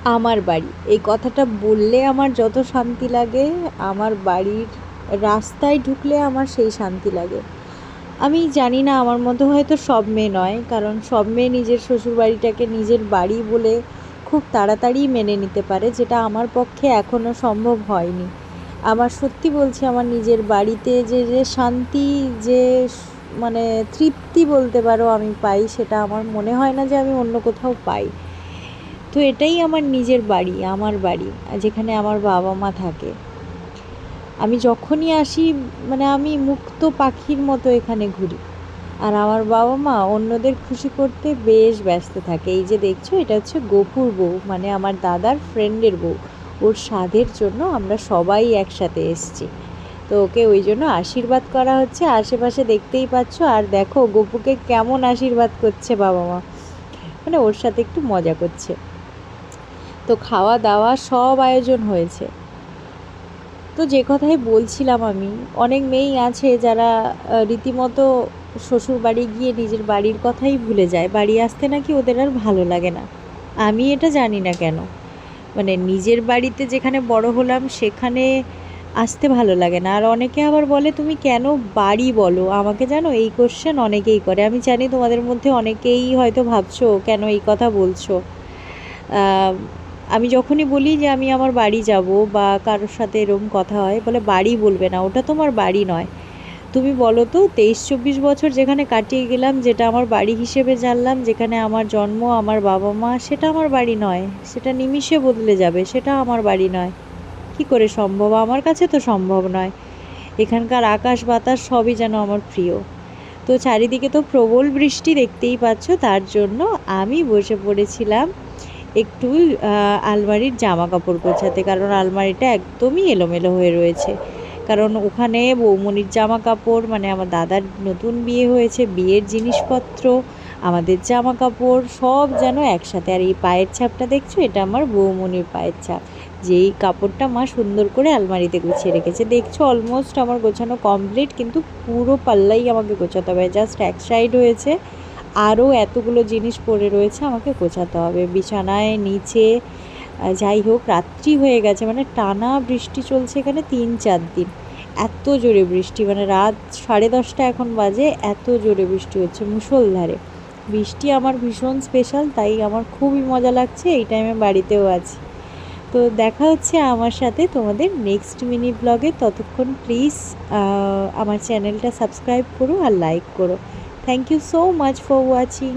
আমার বাড়ি এই কথাটা বললে আমার যত শান্তি লাগে, আমার বাড়ির রাস্তায় ঢুকলে আমার সেই শান্তি লাগে। আমি জানি না, আমার মতো হয়তো সব মেয়ে নয়, কারণ সব মেয়ে নিজের শ্বশুরবাড়িটাকে নিজের বাড়ি বলে খুব তাড়াতাড়ি মেনে নিতে পারে, যেটা আমার পক্ষে এখনও সম্ভব হয়নি। আমার সত্যি বলছি, আমার নিজের বাড়িতে যে যে শান্তি, যে মানে তৃপ্তি বলতে পারো আমি পাই, সেটা আমার মনে হয় না যে আমি অন্য কোথাও পাই। তো এটাই আমার নিজের বাড়ি, আমার বাড়ি, যেখানে আমার বাবা মা থাকে। আমি যখনই আসি, মানে আমি মুক্ত পাখির মতো এখানে ঘুরি। আর আমার বাবা মা অন্যদের খুশি করতে বেশ ব্যস্ত থাকে। এই যে দেখছো, এটা হচ্ছে গপুর বউ, মানে আমার দাদার ফ্রেন্ডের বউ। ওর সাধের জন্য আমরা সবাই একসাথে এসছি, তো ওকে ওই জন্য আশীর্বাদ করা হচ্ছে। আশেপাশে দেখতেই পাচ্ছ। আর দেখো গপুকে কেমন আশীর্বাদ করছে বাবা মা, মানে ওর সাথে একটু মজা করছে। তো খাওয়া দাওয়া সব আয়োজন হয়েছে। তো যে কথাই বলছিলাম আমি, অনেক মেয়েই আছে যারা রীতিমতো শ্বশুর বাড়ি গিয়ে নিজের বাড়ির কথাই ভুলে যায়, বাড়ি আসতে নাকি ওদের আর ভালো লাগে না। আমি এটা জানি না কেন, মানে নিজের বাড়িতে যেখানে বড় হলাম সেখানে আসতে ভালো লাগে না। আর অনেকে আবার বলে তুমি কেন বাড়ি বলো আমাকে, জানো এই কোশ্চেন অনেকেই করে। আমি জানি তোমাদের মধ্যে অনেকেই হয়তো ভাবছো কেন এই কথা বলছো। আমি যখনই বলি যে আমি আমার বাড়ি যাব, বা কারোর সাথে এরকম কথা হয়, বলে বাড়ি বলবে না, ওটা তোমার বাড়ি নয়। তুমি বলো তো, 23-24 বছর যেখানে কাটিয়ে গেলাম, যেটা আমার বাড়ি হিসেবে জানলাম, যেখানে আমার জন্ম, আমার বাবা মা, সেটা আমার বাড়ি নয়। সেটা নিমিষে বদলে যাবে, সেটা আমার বাড়ি নয়। কি করে সম্ভব? আমার কাছে তো সম্ভব নয়। এখানকার আকাশ বাতাস সবই যেন আমার প্রিয়। তো চারিদিকে তো প্রবল বৃষ্টি দেখতেই পাচ্ছ, তার জন্য আমি বসে পড়েছিলাম একটু আলমারির জামা কাপড় গোছাতে, কারণ আলমারিটা একদমই এলোমেলো হয়ে রয়েছে। কারণ ওখানে বৌমনির জামা কাপড়, মানে আমার দাদার নতুন বিয়ে হয়েছে, বিয়ের জিনিসপত্র, আমাদের জামা কাপড় সব যেন একসাথে। আর এই পায়ের ছাপটা দেখছো, এটা আমার বৌমনির পায়ের ছাপ, যেই কাপড়টা মা সুন্দর করে আলমারিতে গুছিয়ে রেখেছে। দেখছো অলমোস্ট আমার গোছানো কমপ্লিট, কিন্তু পুরো পাল্লাই আমাকে গোছাতে হবে। জাস্ট এক সাইড হয়েছে, আরও এতগুলো জিনিস পড়ে রয়েছে, আমাকে গোছাতে হবে বিছানায়, নিচে। যাই হোক, রাত্রি হয়ে গেছে, মানে টানা বৃষ্টি চলছে এখানে 3-4 দিন। এত জোরে বৃষ্টি, মানে রাত 10:30 এখন বাজে, এত জোরে বৃষ্টি হচ্ছে মুষলধারে। বৃষ্টি আমার ভীষণ স্পেশাল, তাই আমার খুবই মজা লাগছে এই টাইমে বাড়িতেও আছি। তো দেখা হচ্ছে আমার সাথে তোমাদের নেক্সট মিনি ব্লগে। ততক্ষণ প্লিজ আমার চ্যানেলটা সাবস্ক্রাইব করো আর লাইক করো। Thank you so much for watching.